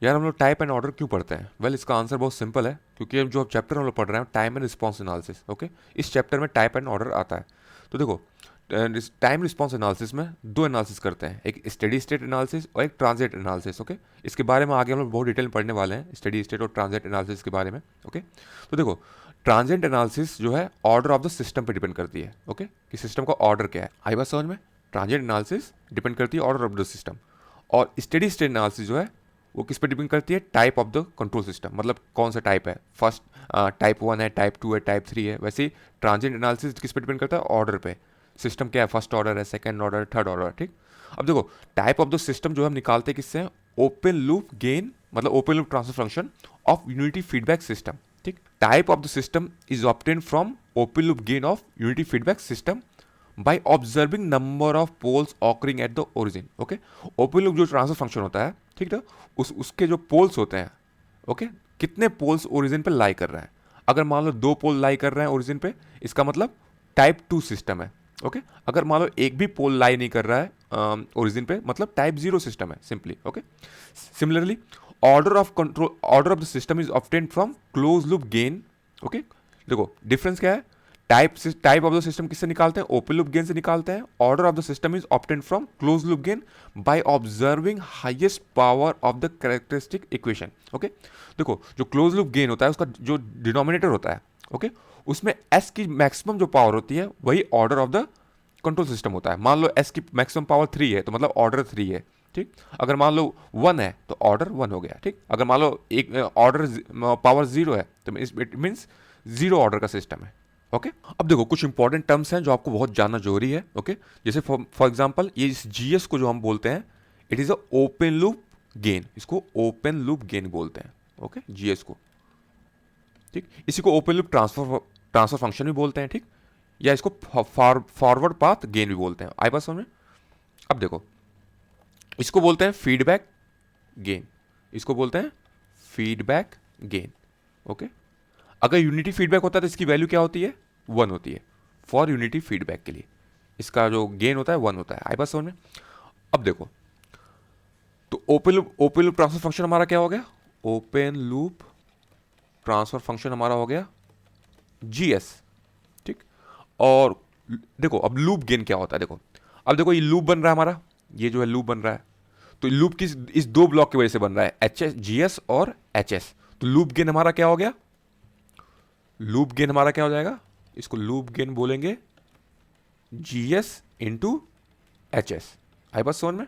यार हम लोग टाइप एंड ऑर्डर क्यों पढ़ते हैं? वेल इसका आंसर बहुत सिंपल है, क्योंकि अब जो चैप्टर हम लोग पढ़ रहे हैं time and response analysis, okay, इस चैप्टर में टाइप एंड ऑर्डर आता है। तो देखो, टाइम रिस्पॉन्स एनालिसिस में दो एनालिसिस करते हैं, एक स्टेडी स्टेट एनालिसिस और एक ट्रांजिट एनालिसिस, ओके। इसके बारे में आगे हम लोग बहुत डिटेल में पढ़ने वाले हैं, स्टेडी स्टेट और ट्रांजिट एनालिसिस के बारे में, ओके। तो देखो, ट्रांजिट एनालिसिस जो है ऑर्डर ऑफ द सिस्टम पे डिपेंड करती है, ओके, कि सिस्टम का ऑर्डर क्या है। आई बात समझ में? ट्रांजिट एनालिसिस डिपेंड करती है ऑर्डर ऑफ द सिस्टम, और स्टेडी स्टेट एनालिसिस जो है वो किस पे डिपेंड करती है? Type of the control system, मतलब कौन सा टाइप है, फर्स्ट टाइप 1 है, टाइप 2 है, टाइप 3 है। वैसे ही ट्रांजिट एनालिसिस किस पे डिपेंड करता है? ऑर्डर पे। सिस्टम क्या है? फर्स्ट ऑर्डर है, सेकंड ऑर्डर, थर्ड ऑर्डर, ठीक। अब देखो, टाइप ऑफ द सिस्टम जो हम निकालते हैं किससे? ओपन लूप गेन, मतलब open loop transfer function of unity feedback system, ठीक। Type of the system is obtain from open loop gain of unity feedback system by observing number of poles occurring at the origin, okay. Open loop जो transfer function होता है, ठीक है, उसके जो poles होते हैं, ओके, कितने पोल्स ओरिजिन पे लाई कर रहे हैं। अगर मान लो 2 पोल लाई कर रहे हैं ओरिजिन पे, इसका मतलब टाइप 2 सिस्टम है, ओके। अगर मान लो एक भी पोल लाई नहीं कर रहा है ओरिजिन पे, मतलब टाइप 0 सिस्टम है simply, okay. Similarly order of control, order of the system is obtained from close loop gain, okay. देखो डिफरेंस क्या है? टाइप ऑफ द सिस्टम किससे निकालते हैं? ओपन लूप गेन से निकालते हैं। Order of the system is obtained from close loop gain by observing highest power of the characteristic equation, okay. देखो, जो क्लोज लूप गेन होता है उसका जो डिनोमिनेटर होता है, ओके, उसमें एस की मैक्सिमम जो पावर होती है वही order of the control system होता है। मान लो एस की मैक्सिमम पावर 3 है, तो मतलब ऑर्डर 3 है, ठीक। अगर मान लो 1 है तो ऑर्डर 1 हो गया, ठीक। अगर मान लो एक ऑर्डर पावर 0 है तो इट मीन्स 0 ऑर्डर का सिस्टम है, ओके। अब देखो, कुछ इंपॉर्टेंट टर्म्स हैं जो आपको बहुत जानना जरूरी है, ओके। जैसे फॉर एग्जांपल ये इस जीएस को जो हम बोलते हैं, it is a open loop gain, इसको ओपन लूप गेन बोलते हैं, ओके, जीएस को, ठीक। इसी को ओपन लूप ट्रांसफर फंक्शन भी बोलते हैं, ठीक, या इसको फॉरवर्ड पाथ गेन भी बोलते हैं। आई बात समझ में? अब देखो, इसको बोलते हैं फीडबैक गेन, इसको बोलते हैं फीडबैक गेन, ओके। अगर यूनिटी फीडबैक होता है तो इसकी वैल्यू क्या होती है? 1 होती है फॉर यूनिटी फीडबैक के लिए, इसका जो गेन होता है 1 होता है। आई बात समझ में? अब देखो, तो ओपन लूप ट्रांसफर फंक्शन हमारा क्या हो गया? ओपन लूप ट्रांसफर फंक्शन हमारा हो गया जीएस, ठीक। और देखो, अब लूप गेन क्या होता है? देखो, अब देखो, ये लूप बन रहा है हमारा, ये जो है लूप बन रहा है, तो लूप किस इस दो ब्लॉक की वजह से बन रहा है, एच एस, जीएस और एच एस। तो लूप गेन हमारा क्या हो गया? लूप गेन हमारा क्या हो जाएगा? इसको लूप गेन बोलेंगे जीएस इंटू एच एस। आई बात समझ में?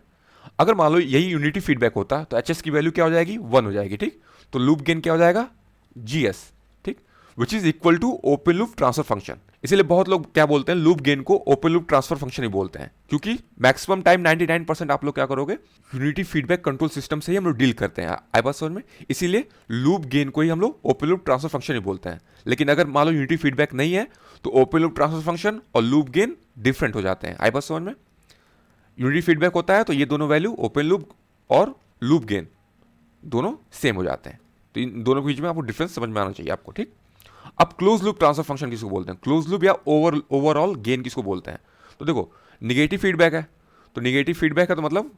अगर मान लो यही यूनिटी फीडबैक होता तो एच एस की वैल्यू क्या हो जाएगी? 1 हो जाएगी, ठीक। तो लूप गेन क्या हो जाएगा? जीएस, ठीक, which is equal to open loop transfer function. इसीलिए बहुत लोग क्या बोलते हैं? लूप गेन को ओपन लूप ट्रांसफर फंक्शन ही बोलते हैं, क्योंकि मैक्सिमम टाइम 99% आप लोग क्या करोगे? यूनिटी फीडबैक कंट्रोल सिस्टम से ही हम लोग डील करते हैं। आई बात समझ में? इसीलिए लूप गेन को ही हम लोग ओपन लूप ट्रांसफर फंक्शन ही बोलते हैं। लेकिन अगर मान लो यूनिटी फीडबैक नहीं है तो ओपन लूप ट्रांसफर फंक्शन और लूप गेन डिफरेंट हो जाते हैं। आई बात समझ में? यूनिटी फीडबैक होता है तो ये दोनों वैल्यू ओपन लूप और लूप गेन दोनों सेम हो जाते हैं। तो इन दोनों के बीच में आपको डिफरेंस समझ में आना चाहिए आपको, ठीक। अब क्लोज लूप ट्रांसफर फंक्शन किसको बोलते हैं? क्लोज लूप या ओवरऑल गेन किसको बोलते हैं? तो देखो, निगेटिव फीडबैक है, तो निगेटिव फीडबैक है तो मतलब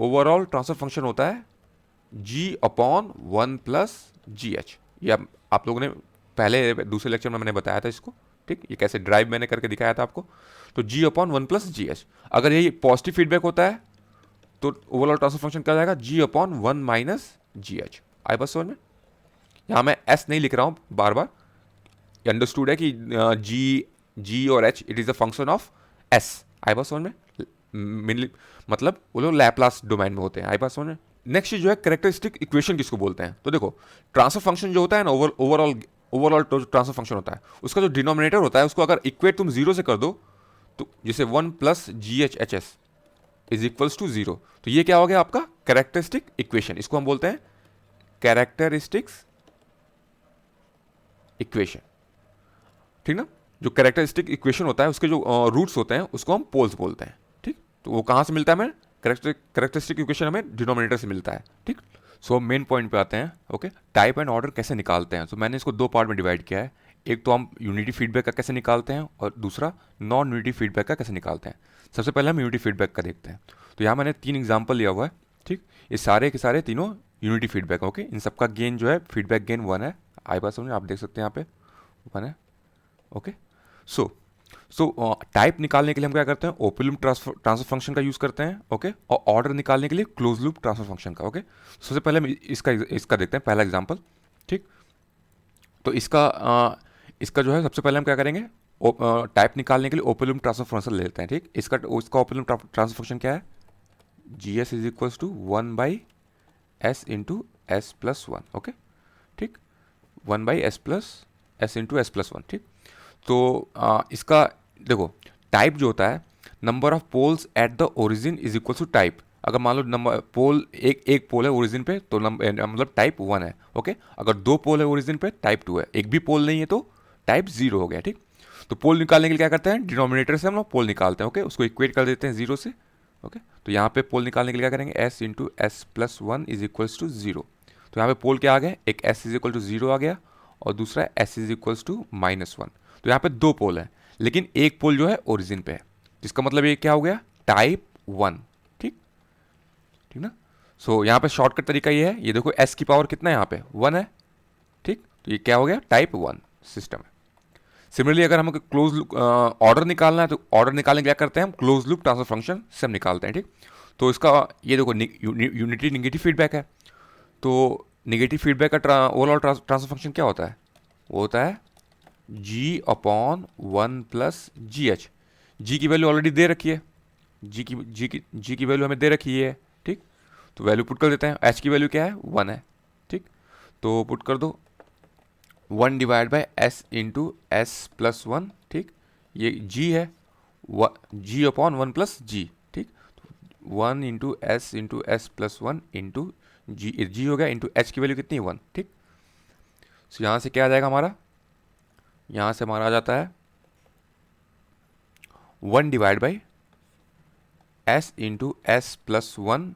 ओवरऑल ट्रांसफर फंक्शन होता है जी अपॉन 1 प्लस जी एच। ये आप लोगों ने पहले दूसरे लेक्चर में मैंने बताया था इसको, ठीक, ये कैसे ड्राइव मैंने करके दिखाया था आपको। तो जी अपॉन 1 प्लस जी एच। अगर यही पॉजिटिव फीडबैक होता है तो ओवरऑल ट्रांसफर फंक्शन क्या जाएगा? जी अपॉन 1 माइनस जी एच। आई बस समझ में? यहाँ मैं एस नहीं लिख रहा हूँ बार बार, ये अंडरस्टूड है कि जी और H it is a function of S. आई बात समझ में? मेनली मतलब वो लोग लैप्लास डोमेन में होते हैं। आई बात समझ में? नेक्स्ट जो है कैरेक्टरिस्टिक इक्वेशन किसको बोलते हैं? तो देखो, ट्रांसफर फंक्शन जो होता है ना, ओवरऑल ट्रांसफर फंक्शन होता है, उसका जो डिनोमिनेटर होता है उसको अगर इक्वेट तुम 0 से कर दो, तो जैसे 1 plus G H H S is equals to 0, तो ये क्या हो गया आपका? Characteristic equation. इसको हम बोलते हैं कैरेक्टरिस्टिक्स इक्वेशन, ठीक ना। जो कैरेक्टरिस्टिक इक्वेशन होता है उसके जो रूट्स होते हैं उसको हम पोल्स बोलते हैं, ठीक। तो वो कहाँ से मिलता है हमें? कैरेक्टरिस्टिक इक्वेशन हमें डिनोमिनेटर से मिलता है, ठीक। सो मेन पॉइंट पे आते हैं, ओके। टाइप एंड ऑर्डर कैसे निकालते हैं? तो मैंने इसको 2 पार्ट में डिवाइड किया है। एक तो हम यूनिटी फीडबैक का कैसे निकालते हैं और दूसरा नॉन यूनिटी फीडबैक का कैसे निकालते हैं। सबसे पहले हम यूनिटी फीडबैक का देखते हैं। तो यहाँ मैंने 3 एग्जाम्पल लिया हुआ है, ठीक। ये सारे के सारे तीनों यूनिटी फीडबैक, ओके। इन सबका गेन जो है फीडबैक गेन 1 है। आई बात समझ, आप देख सकते हैं यहाँ पे 1 है, ओके। सो टाइप निकालने के लिए हम क्या करते हैं, ओपन लूप ट्रांसफर फंक्शन का यूज करते हैं, ओके। और ऑर्डर निकालने के लिए क्लोज लूप ट्रांसफर फंक्शन का, ओके। सबसे पहले हम इसका देखते हैं, पहला एग्जांपल, ठीक। तो इसका जो है सबसे पहले हम क्या करेंगे, टाइप निकालने के लिए ओपन लूप ट्रांसफर फंक्शन ले लेते हैं, ठीक। इसका ओपन लूप ट्रांसफर फंक्शन क्या है, G S is equals to 1/s into s plus 1, okay, ठीक। 1/s इंटू एस प्लस 1, ठीक। तो इसका देखो, टाइप जो होता है, number of poles at the origin is equal to type. अगर मान लो नंबर पोल एक पोल है ओरिजिन पे, तो मतलब टाइप 1 है, ओके। अगर 2 पोल है ओरिजिन पे, टाइप 2 है। एक भी पोल नहीं है तो टाइप 0 हो गया, ठीक। तो पोल निकालने के लिए क्या करते हैं, डिनोमिनेटर से हम लोग पोल निकालते हैं, ओके। उसको इक्वेट कर देते हैं 0 से, ओके। तो यहाँ पे पोल निकालने के लिए क्या करेंगे, s into s plus 1 is equals to 0। तो यहाँ पे पोल क्या आ गया, एक s इज इक्वल टू 0 आ गया और दूसरा s इज इक्वल्स टू -1। तो यहाँ पे 2 पोल है, लेकिन एक पोल जो है ओरिजिन पे है, जिसका मतलब ये क्या हो गया, टाइप 1, ठीक, ठीक ना। सो यहाँ पे शॉर्टकट तरीका ये है, ये देखो s की पावर कितना है यहाँ पे, 1 है, ठीक। तो ये क्या हो गया, टाइप 1 सिस्टम है। सिमिलरली अगर हमको क्लोज ऑर्डर निकालना है, तो ऑर्डर निकालने के लिए क्या करते हैं हम, क्लोज लूप ट्रांसफर फंक्शन से हम निकालते हैं, ठीक। तो इसका ये देखो यूनिटी निगेटिव फीडबैक है। तो निगेटिव फीडबैक का ओवरऑल ट्रांसफर फंक्शन क्या होता है, वो होता है g/1 प्लस जी एच। जी की वैल्यू ऑलरेडी दे रखी है, जी की वैल्यू हमें दे रखी है, ठीक। तो वैल्यू पुट कर देते हैं, एच की वैल्यू क्या है, 1 है, ठीक। तो पुट कर दो 1 divide by S into s plus 1, ठीक। ये जी है, g/1 प्लस जी, ठीक। 1 इंटू एस प्लस 1 इंटू जी हो गया, इंटू एच की वैल्यू कितनी, 1, ठीक। सो यहाँ से क्या आ जाएगा हमारा, यहाँ से हमारा आ जाता है 1 divide by S into s plus 1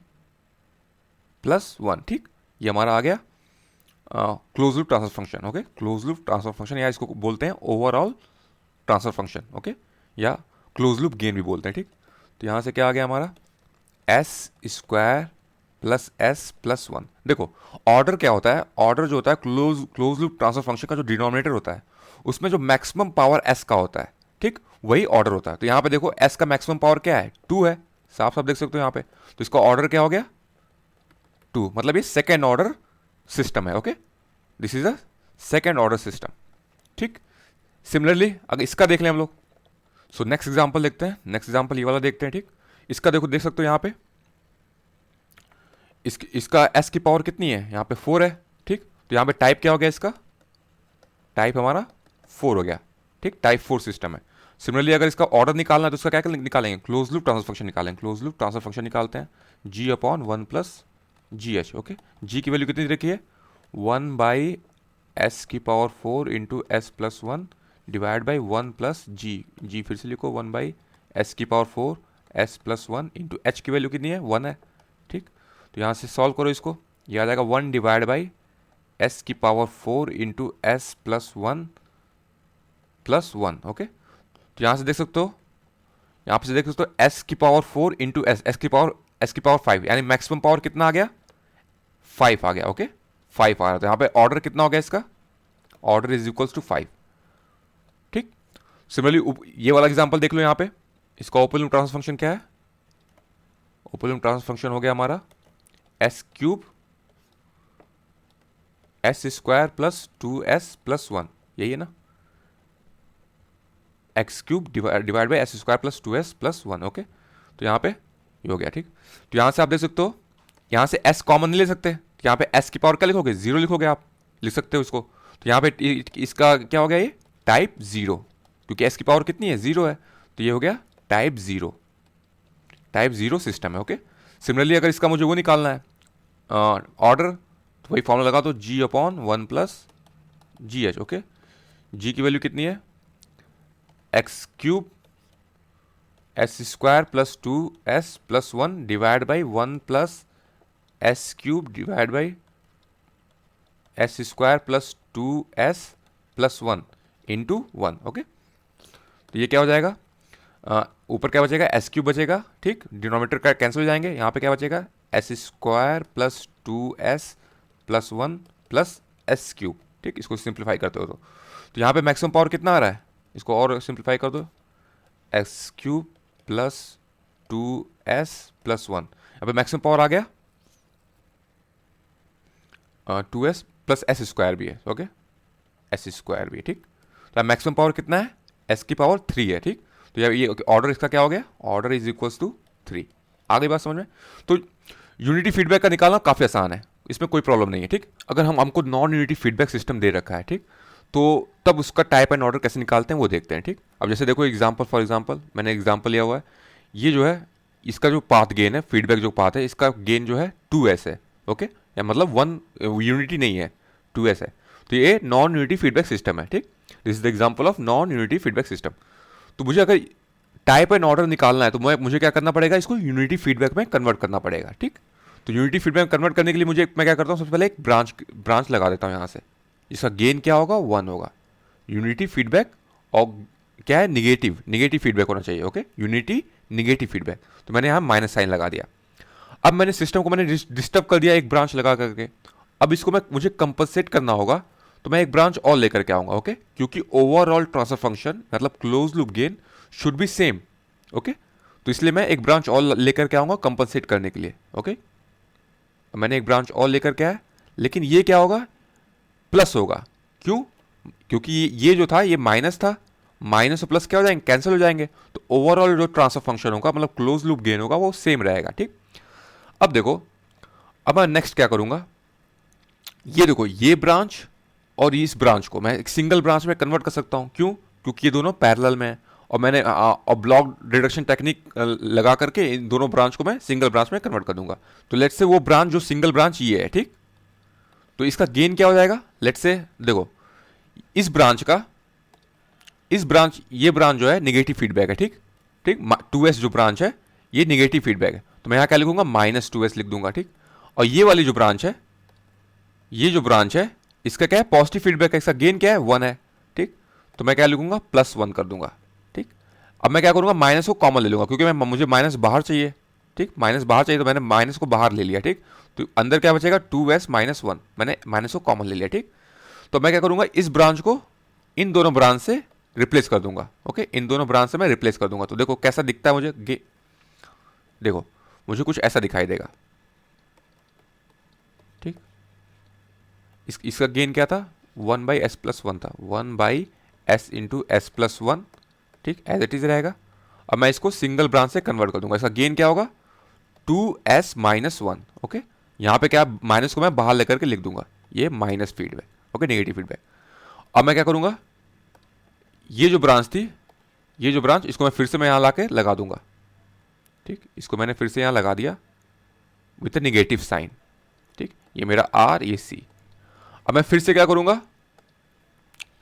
plus 1, ठीक। ये हमारा आ गया close loop transfer function, okay. Close loop transfer function, या इसको बोलते हैं ओवरऑल ट्रांसफर फंक्शन, ओके, या क्लोज लूप गेन भी बोलते हैं, ठीक। तो यहाँ से क्या आ गया हमारा, S square plus S plus 1। देखो ऑर्डर क्या होता है, ऑर्डर जो होता है क्लोज लूप ट्रांसफर फंक्शन का जो डिनोमिनेटर होता है, उसमें जो मैक्सिमम पावर एस का होता है, ठीक, वही ऑर्डर होता है। तो यहाँ पे देखो एस का मैक्सिमम पावर क्या है, 2 है, साफ साफ देख सकते हो यहाँ पे। तो इसका ऑर्डर क्या हो गया, 2, मतलब ये सेकेंड ऑर्डर सिस्टम है, okay. This is a second order system, ठीक। सिमिलरली अगर इसका देख लें हम लोग, सो नेक्स्ट एग्जांपल देखते हैं, नेक्स्ट एग्जांपल ये वाला देखते हैं, ठीक। इसका देखो, देख सकते हो यहाँ पे इसका s की पावर कितनी है, यहाँ पे 4 है, ठीक। तो यहाँ पे टाइप क्या हो गया, इसका टाइप हमारा 4 हो गया, ठीक। टाइप 4 सिस्टम है। सिमिलरली अगर इसका ऑर्डर निकालना है तो इसका क्या निकालेंगे, क्लोज लूप ट्रांसफर फंक्शन निकालेंगे। क्लोज लूप ट्रांसफर फंक्शन निकालते हैं, g/1 plus G H, okay. G की वैल्यू कितनी रखी है, 1/s की power 4 into s plus 1 divide by 1 plus G फिर से लिखो 1/s की power 4 s plus 1 into H की वैल्यू कितनी है, 1 है, ठीक। तो यहाँ से सॉल्व करो इसको, ये आ जाएगा 1 डिवाइड बाई एस की power 4 into s plus 1 plus 1, okay. तो यहाँ से देख सकते हो, यहाँ पे से देख सकते हो एस की पावर 4 इंटू एस की पावर 5, यानी मैक्सिमम पावर कितना आ गया, 5 आ गया, ओके। 5 आ रहा है, तो यहाँ पे ऑर्डर कितना हो गया इसका, ऑर्डर इज इक्वल्स टू 5, ठीक। सिमिलरली ये वाला एग्जांपल देख लो, यहाँ पे इसका ओपन लूप ट्रांसफर फंक्शन क्या है, ओपन लूप ट्रांसफर फंक्शन हो गया हमारा s³ s² plus 2s plus 1, यही है ना, x³ divide by s² plus 2s plus 1, okay. तो यहाँ पे ये हो गया, ठीक। तो यहाँ से आप देख सकते हो, यहाँ से s कॉमन नहीं ले सकते, तो यहाँ पे s की पावर क्या लिखोगे, 0 लिखोगे, आप लिख सकते हो इसको। तो यहाँ पे इसका क्या हो गया, ये टाइप 0, क्योंकि s की पावर कितनी है, 0 है, तो ये हो गया टाइप 0 सिस्टम है, ओके। सिमिलरली अगर इसका मुझे वो निकालना है ऑर्डर, तो वही फॉर्मूला लगा दो, g/1 plus G H, okay. g की वैल्यू कितनी है, x³ s² plus 2s plus 1 divide by 1 plus s³ divide by s² plus 2s plus 1 into 1, okay. तो ये क्या हो जाएगा, ऊपर क्या बचेगा, s³ बचेगा, ठीक। डिनोमिनेटर का कैंसिल हो जाएंगे, यहाँ पे क्या बचेगा, S square plus 2s plus 1 plus S cube. ठीक, इसको सिंप्लीफाई करते हो तो यहाँ पे मैक्सिमम पावर कितना आ रहा है, इसको और सिंप्लीफाई कर दो, x cube plus 2s plus 1। यहाँ पे मैक्सिमम पावर आ गया 2s प्लस एस स्क्वायर भी है, ओके, एस स्क्वायर भी है। ठीक, तो मैक्सिमम पावर कितना है, s की पावर 3 है। ठीक, तो ये ऑर्डर इसका क्या हो गया, ऑर्डर इज इक्वल्स टू 3। आ गई बात समझ में। तो यूनिटी फीडबैक का निकालना काफ़ी आसान है, इसमें कोई प्रॉब्लम नहीं है। ठीक, अगर हमको नॉन यूनिटी फीडबैक सिस्टम दे रखा है, ठीक, तो तब उसका टाइप एंड ऑर्डर कैसे निकालते हैं वो देखते हैं। ठीक, अब जैसे देखो एग्जांपल, फॉर एग्जांपल मैंने एग्जांपल लिया हुआ है, ये जो है इसका जो पाथ गेन है, फीडबैक जो पाथ है, इसका गेन जो है 2s है, ओके, या मतलब 1 यूनिटी नहीं है, 2s है। तो ये नॉन यूनिटी फीडबैक सिस्टम है। ठीक, this is the example of non unity feedback system. तो मुझे अगर टाइप एंड ऑर्डर निकालना है तो मुझे क्या करना पड़ेगा, इसको यूनिटी फीडबैक में कन्वर्ट करना पड़ेगा। ठीक, तो यूनिटी फीडबैक में कन्वर्ट करने के लिए मैं क्या करता हूँ, सबसे पहले एक ब्रांच लगा देता हूँ यहाँ से, इसका गेन क्या होगा, 1 होगा। यूनिटी फीडबैक और क्या है, निगेटिव फीडबैक होना चाहिए, ओके, यूनिटी निगेटिव फीडबैक। तो मैंने यहाँ माइनस साइन लगा दिया। अब मैंने सिस्टम को मैंने डिस्टर्ब कर दिया एक ब्रांच लगा करके। अब इसको मुझे कंपनसेट करना होगा, तो मैं एक ब्रांच और लेकर के आऊंगा, ओके, क्योंकि ओवरऑल ट्रांसफर फंक्शन मतलब close loop gain should be same, okay. तो इसलिए मैं एक ब्रांच और लेकर के आऊंगा कंपनसेट करने के लिए, ओके। मैंने एक ब्रांच और लेकर के आया, लेकिन ये क्या होगा, प्लस होगा। क्यों, क्योंकि ये जो था ये माइनस था, माइनस और प्लस क्या हो जाएंगे, कैंसिल हो जाएंगे। तो ओवरऑल जो ट्रांसफर फंक्शन होगा मतलब क्लोज लूप गेन होगा वो सेम रहेगा। ठीक, अब देखो, अब मैं नेक्स्ट क्या करूंगा, ये देखो ये ब्रांच और इस ब्रांच को मैं एक सिंगल ब्रांच में कन्वर्ट कर सकता हूं। क्यों, क्योंकि ये दोनों पैरेलल में है और मैंने और ब्लॉक रिडक्शन टेक्निक लगा करके इन दोनों ब्रांच को मैं सिंगल ब्रांच में कन्वर्ट कर दूंगा। तो लेट्स से वो ब्रांच जो सिंगल ब्रांच ये है, ठीक, तो इसका गेन क्या हो जाएगा, लेट्स से देखो इस ब्रांच का, ये ब्रांच जो है नेगेटिव फीडबैक है। ठीक, 2s जो ब्रांच है ये नेगेटिव फीडबैक है, तो मैं यहां क्या लिखूंगा, -2s लिख दूंगा। ठीक, और ये वाली जो ब्रांच है, ये जो ब्रांच है इसका क्या है, पॉजिटिव फीडबैक है, इसका गेन क्या है, 1 है। ठीक, तो मैं क्या लिखूंगा, +1 कर दूंगा। ठीक, अब मैं क्या करूंगा, माइनस को कॉमन ले लूंगा, क्योंकि मुझे माइनस बाहर चाहिए। ठीक, माइनस बाहर चाहिए तो मैंने माइनस को बाहर ले लिया। ठीक, तो अंदर क्या बचेगा, 2s -1, मैंने माइनस को कॉमन ले लिया। ठीक, तो मैं क्या करूंगा, इस ब्रांच को इन दोनों ब्रांच से रिप्लेस कर दूंगा। ओके, इन दोनों ब्रांच से मैं रिप्लेस कर दूंगा। तो देखो कैसा दिखता है मुझे, देखो मुझे कुछ ऐसा दिखाई देगा। ठीक, इसका गेन क्या था, 1/s+1 था, 1/s इंटू s+1। ठीक, एज इट इज रहेगा। अब मैं इसको सिंगल ब्रांच से कन्वर्ट कर दूंगा, इसका गेन क्या होगा, 2s-1। ओके, यहां पे क्या, माइनस को मैं बाहर लेकर के लिख दूंगा, ये minus feedback, okay, negative feedback. अब मैं क्या करूंगा, ये जो ब्रांच थी, ये जो ब्रांच, इसको मैं फिर से मैं यहां लाके लगा दूंगा। ठीक, इसको मैंने फिर से यहां लगा दिया विथ अ नेगेटिव साइन। ठीक, ये मेरा R, ये C। अब मैं फिर से क्या करूंगा,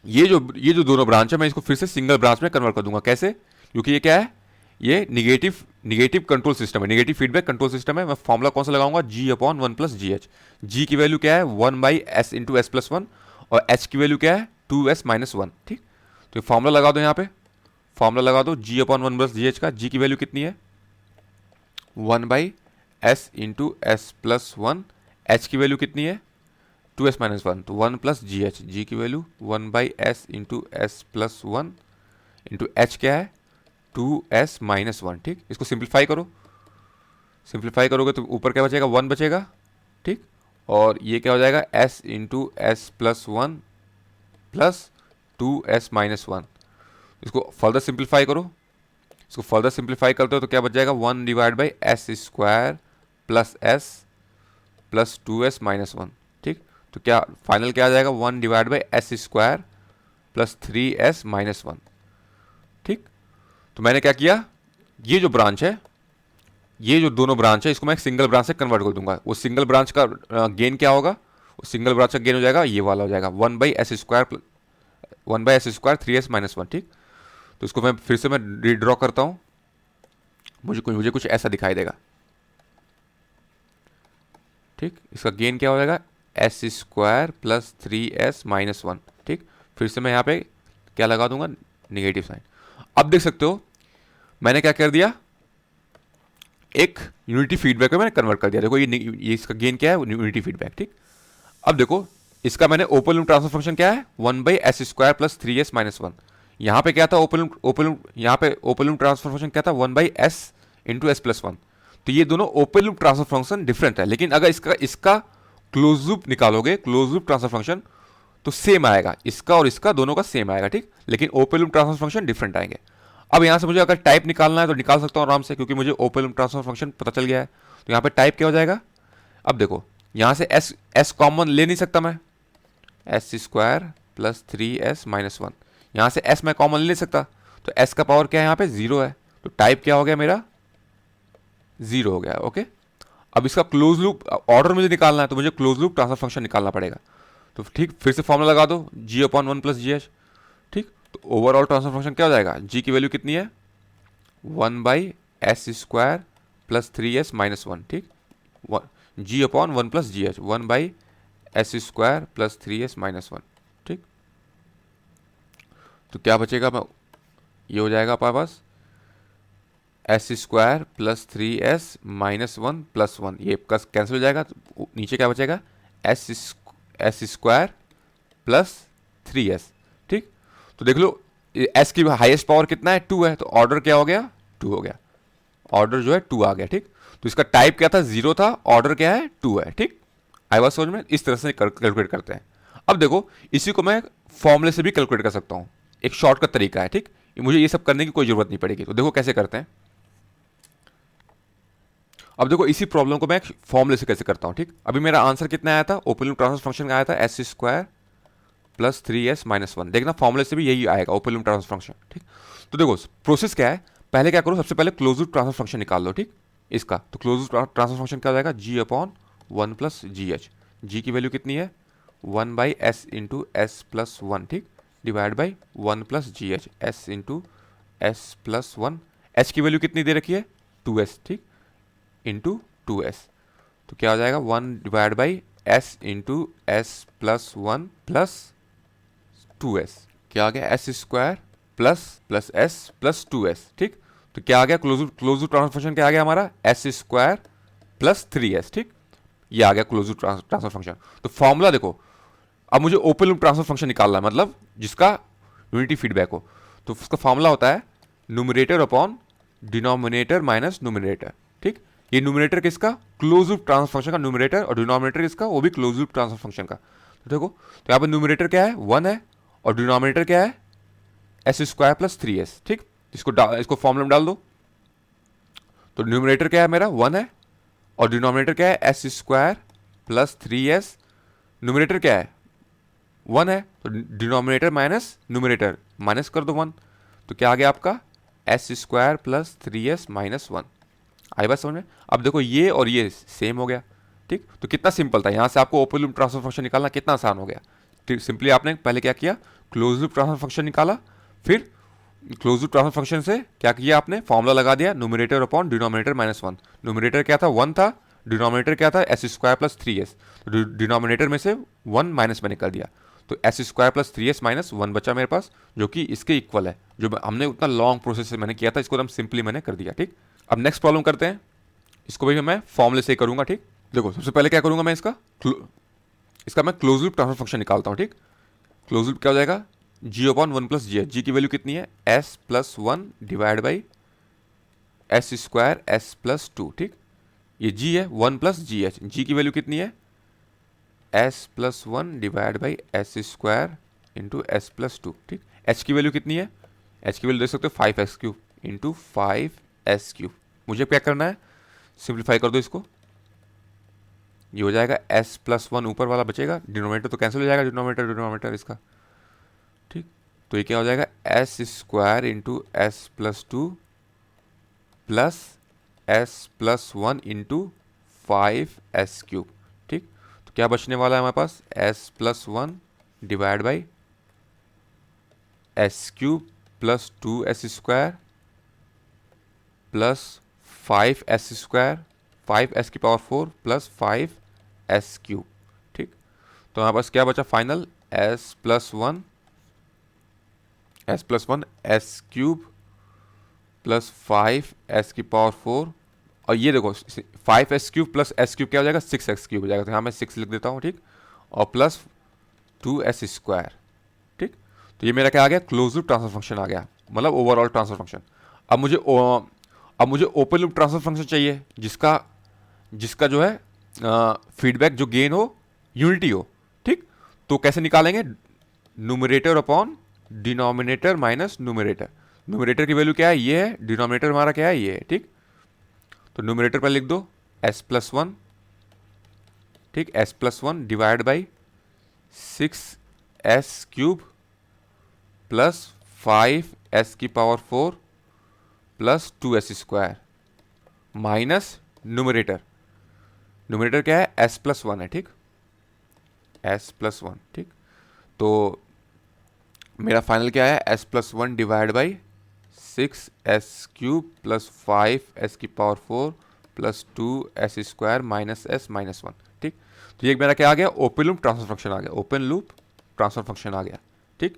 ये जो दोनों ब्रांच है मैं इसको फिर से सिंगल ब्रांच में कन्वर्ट कर दूंगा। कैसे, क्योंकि ये क्या है, ये निगेटिव कंट्रोल सिस्टम है, नेगेटिव फीडबैक कंट्रोल सिस्टम है। मैं फॉर्मुला कौन सा लगाऊंगा, G/1+GH। G की वैल्यू क्या है, 1/s इंटू s+1, और H की वैल्यू क्या है, 2s-1। ठीक, तो फॉर्मुला लगा दो, यहाँ पे फॉर्मुला लगा दो G/1+GH का। G की वैल्यू कितनी है, 1/s इंटू s+1। H की वैल्यू कितनी है, 2s-1, तो 1+GH। G की value 1/s into s+1 into H क्या है, 2s-1। ठीक, इसको सिंप्लीफाई करो, सिंप्लीफाई करोगे तो ऊपर क्या बचेगा, 1 बचेगा। ठीक, और ये क्या हो जाएगा, s into s+1 plus 2s-1। इसको फर्दर सिंप्लीफाई करो, इसको फर्दर सिंप्लीफाई करते हो तो क्या बच जाएगा, 1/s² plus s plus 2s-1। ठीक, तो क्या फाइनल क्या आ जाएगा, 1/s² प्लस 3s-1। ठीक, तो मैंने क्या किया, ये जो ब्रांच है, ये जो दोनों ब्रांच है, इसको मैं सिंगल ब्रांच से कन्वर्ट कर दूंगा। वो सिंगल ब्रांच का गेन क्या होगा, वो सिंगल ब्रांच का गेन हो जाएगा, ये वाला हो जाएगा 1/s², 1/s², 3s-1। ठीक, तो इसको मैं फिर से मैं रीड्रॉ करता हूं, मुझे कुछ ऐसा दिखाई देगा। ठीक, इसका गेन क्या हो जाएगा, s² प्लस 3s-1। ठीक, फिर से मैं यहाँ पे क्या लगा दूंगा, नेगेटिव साइन। अब देख सकते हो मैंने क्या कर दिया, एक यूनिटी फीडबैक में मैंने कन्वर्ट कर दिया। देखो ये इसका गेन क्या है, यूनिटी फीडबैक, ठीक। अब देखो इसका मैंने ओपन लूप ट्रांसफर फंक्शन क्या है, 1/s² प्लस 3s माइनस 1। यहाँ पे क्या था यहाँ पे ओपन लूप ट्रांसफर फंक्शन क्या था, 1/s इंटू s प्लस 1। तो ये दोनों open loop transfer function different है, लेकिन अगर इसका क्लोज लूप निकालोगे, क्लोज लूप ट्रांसफर फंक्शन, तो सेम आएगा, इसका और इसका दोनों का सेम आएगा, ठीक। लेकिन open loop transfer function different आएंगे। अब यहाँ से मुझे अगर टाइप निकालना है तो निकाल सकता हूँ आराम से, क्योंकि मुझे ओपन लूप ट्रांसफर फंक्शन पता चल गया है। तो यहाँ पे टाइप क्या हो जाएगा, अब देखो यहाँ से s कॉमन ले नहीं सकता मैं, s² प्लस 3s माइनस 1। यहाँ से s मैं कॉमन ले नहीं सकता, तो s का पावर क्या है यहाँ पे, 0 है। तो टाइप क्या हो गया मेरा, 0 हो गया, ओके। अब इसका क्लोज लूप ऑर्डर मुझे निकालना है, तो मुझे क्लोज लूप ट्रांसफर फंक्शन निकालना पड़ेगा। तो ठीक, फिर से फॉर्मूला लगा दो, g/1 प्लस जी एच, ठीक। तो ओवरऑल ट्रांसफर फंक्शन क्या हो जाएगा, g की वैल्यू कितनी है, 1/s² प्लस 3s माइनस 1, ठीक। g/1 plus G H, 1/s² plus 3s minus 1, ठीक। तो क्या बचेगा, ये हो जाएगा अपने पास s² plus 3s minus 1 plus 1, ये कैंसिल हो जाएगा। तो नीचे क्या बचेगा, s² प्लस 3s, ठीक। तो देख लो s की हाईएस्ट पावर कितना है, 2 है, तो ऑर्डर क्या हो गया, 2 हो गया, ऑर्डर जो है 2 आ गया, ठीक। तो इसका टाइप क्या था, 0 था, ऑर्डर क्या है, 2 है, ठीक। आई बात समझ में, इस तरह से कैलकुलेट करते हैं। अब देखो इसी को मैं फॉर्मूले से भी कैलकुलेट कर सकता हूँ, एक शॉर्टकट तरीका है, ठीक। मुझे ये सब करने की कोई जरूरत नहीं पड़ेगी। तो देखो कैसे करते हैं। अब देखो इसी प्रॉब्लम को मैं फॉर्मूले से कैसे करता हूँ, ठीक। अभी मेरा आंसर कितना आया था, ओपन लूप ट्रांसफर फंक्शन का आया था s² प्लस 3s माइनस 1। देखना फॉर्मूले से भी यही आएगा, ओपन लूप ट्रांसफर फंक्शन, ठीक। तो देखो प्रोसेस क्या है, पहले क्या करो, सबसे पहले क्लोज लूप ट्रांसफर फंक्शन निकाल लो, ठीक। इसका तो क्लोज लूप ट्रांसफर फंक्शन क्या हो जाएगा, g/1 प्लस जी एच। जी की वैल्यू कितनी है, 1/s इंटू एस प्लस 1, ठीक, divide by 1 plus G H, S into s plus 1। H की वैल्यू कितनी दे रखी है, 2s, ठीक, इंटू 2s। तो क्या हो जाएगा, 1 divide by s into s plus 1 plus 2s। क्या आ गया, s² plus s plus 2s, ठीक। तो क्या आ गया, क्लोज लूप ट्रांसफर फंक्शन क्या आ गया हमारा, s² प्लस 3s, ठीक। ये आ गया क्लोज लूप ट्रांसफर फंक्शन। तो फॉर्मूला देखो, अब मुझे ओपन लूप ट्रांसफर फंक्शन निकालना है, मतलब जिसका यूनिटी फीडबैक हो। तो उसका फॉर्मूला होता है numerator upon denominator minus numerator, ठीक। ये न्यूमरेटर किसका, क्लोज लूप ट्रांसफर फंक्शन का न्यूमरेटर, और डिनोमिनेटर किसका, वो भी क्लोज लूप ट्रांसफर फंक्शन का। तो देखो, तो यहाँ पर न्यूमरेटर क्या है, 1 है, और डिनोमिनेटर क्या है, s² प्लस 3s, ठीक। इसको फॉर्मूला में डाल दो। तो न्यूमरेटर क्या है मेरा, 1 है, और डिनोमिनेटर क्या है, s² प्लस 3s। न्यूमरेटर क्या है, 1 है, तो डिनोमिनेटर माइनस न्यूमरेटर, माइनस कर दो 1। तो क्या आ गया आपका, s² प्लस 3s माइनस 1। आई बात समझ में। अब देखो ये और ये सेम हो गया, ठीक। तो कितना सिंपल था, यहाँ से आपको ओपन लूप ट्रांसफर फंक्शन निकालना कितना आसान हो गया, ठीक। सिंपली आपने पहले क्या किया, क्लोज लूप ट्रांसफर फंक्शन निकाला, फिर क्लोज लूप ट्रांसफर फंक्शन से क्या किया आपने, फॉर्मूला लगा दिया, numerator upon denominator minus 1। Numerator क्या था, 1 था, डिनोमिनेटर क्या था, s² प्लस 3s। तो डिनोमिनेटर में से 1 माइनस में निकल दिया, तो s² प्लस 3s माइनस 1 बचा मेरे पास, जो कि इसके इक्वल है। जो हमने उतना लॉन्ग प्रोसेस से मैंने किया था, इसको एकदम सिंपली मैंने कर दिया, ठीक। अब नेक्स्ट प्रॉब्लम करते हैं, इसको भी मैं फॉर्मूले से ही करूंगा, ठीक। देखो सबसे पहले क्या करूंगा मैं, इसका मैं क्लोज लूप ट्रांसफर फंक्शन निकालता हूँ, ठीक। क्लोज लूप क्या हो जाएगा, g/1 प्लस जी एच। जी की वैल्यू कितनी है, s plus 1 divide by s² s plus 2, ठीक। ये g है, 1 प्लस जी एच। जी की वैल्यू कितनी है, s plus 1 divide by s² into s plus 2, ठीक। h की वैल्यू कितनी है, h की वैल्यू देख सकते हो 5s³ इंटू 5s³। मुझे क्या करना है, सिंप्लीफाई कर दो इसको, ये हो जाएगा s प्लस 1 ऊपर वाला बचेगा, डिनोमिनेटर तो कैंसिल हो जाएगा, डिनोमिनेटर इसका, ठीक। तो ये क्या हो जाएगा, s² into s plus 2 plus s plus 1 into 5s³, ठीक। तो क्या बचने वाला है हमारे पास, s plus 1 divide by s³ plus 2s² plus 5s², 5s की पावर 4 प्लस 5s³, ठीक। तो हमारे पास क्या बचा final, s plus 1 s³ plus 5s की पावर 4 और ये देखो 5s³ प्लस s³ क्या हो जाएगा 6x³ हो जाएगा, तो यहाँ मैं 6 लिख देता हूँ, ठीक, और प्लस 2s², ठीक। तो ये मेरा क्या आ गया, क्लोज लूप ट्रांसफर फंक्शन आ गया, मतलब ओवरऑल ट्रांसफर फंक्शन। अब मुझे ओपन लूप ट्रांसफर फंक्शन चाहिए जिसका जिसका जो है फीडबैक जो गेन हो यूनिटी हो, ठीक। तो कैसे निकालेंगे, numerator upon denominator minus numerator. Numerator की वैल्यू क्या है, ये है, डिनोमिनेटर हमारा क्या है, ये है, ठीक। तो न्यूमरेटर पर लिख दो s+1, ठीक, s+1 divide by 6s³ plus 5s⁴ plus 2s² minus numerator, numerator क्या है, s+1 है, ठीक, s+1, ठीक। तो मेरा फाइनल क्या है, s+1 divide by 6s³ plus 5s⁴ plus 2s² minus s minus 1, ठीक। तो ये मेरा क्या आ गया, ओपन लूप ट्रांसफर फंक्शन आ गया, ओपन लूप ट्रांसफर फंक्शन आ गया, ठीक।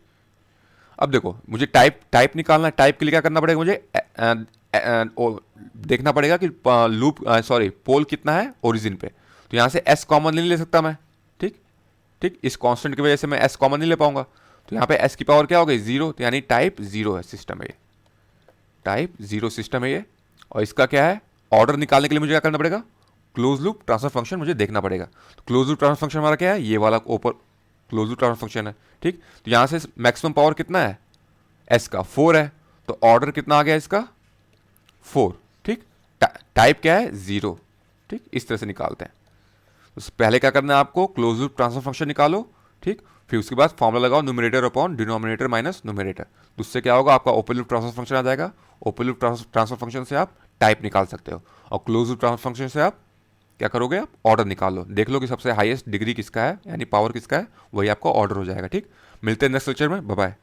अब देखो मुझे टाइप निकालना है, टाइप के लिए क्या करना पड़ेगा, मुझे देखना पड़ेगा कि लूप पोल कितना है ओरिजिन पे। तो यहाँ से s कॉमन नहीं ले सकता मैं, ठीक, ठीक, इस कांस्टेंट की वजह से मैं s कॉमन नहीं ले पाऊंगा। तो यहाँ पे s की पावर क्या हो गई, 0, तो यानी टाइप 0 है, सिस्टम है ये, टाइप 0 सिस्टम है ये। और इसका क्या है, ऑर्डर निकालने के लिए मुझे क्या करना पड़ेगा, क्लोज लूप ट्रांसफर फंक्शन मुझे देखना पड़ेगा। तो क्लोज लूप ट्रांसफर फंक्शन हमारा क्या है, ये वाला ओपर क्लोज लूप ट्रांसफर फंक्शन है, ठीक। तो यहाँ से मैक्सिमम पावर कितना है, s का 4 है, तो ऑर्डर कितना आ गया इसका 4, ठीक। टाइप क्या है 0, ठीक, इस तरह से निकालते हैं। तो पहले क्या करना है आपको, क्लोज लूप ट्रांसफर फंक्शन निकालो, ठीक, फिर उसके बाद फॉर्मूला लगाओ numerator upon denominator minus numerator. तो उससे क्या होगा, आपका ओपन लूप ट्रांसफर फंक्शन आ जाएगा। ओपन लूप ट्रांसफर फंक्शन से आप टाइप निकाल सकते हो, और क्लोज लूप ट्रांसफर फंक्शन से आप क्या करोगे, आप ऑर्डर निकाल लो, देख लो कि सबसे हाईएस्ट डिग्री किसका है, यानी पावर किसका है, वही आपका ऑर्डर हो जाएगा, ठीक। मिलते हैं नेक्स्ट लेक्चर में, बाय बाय।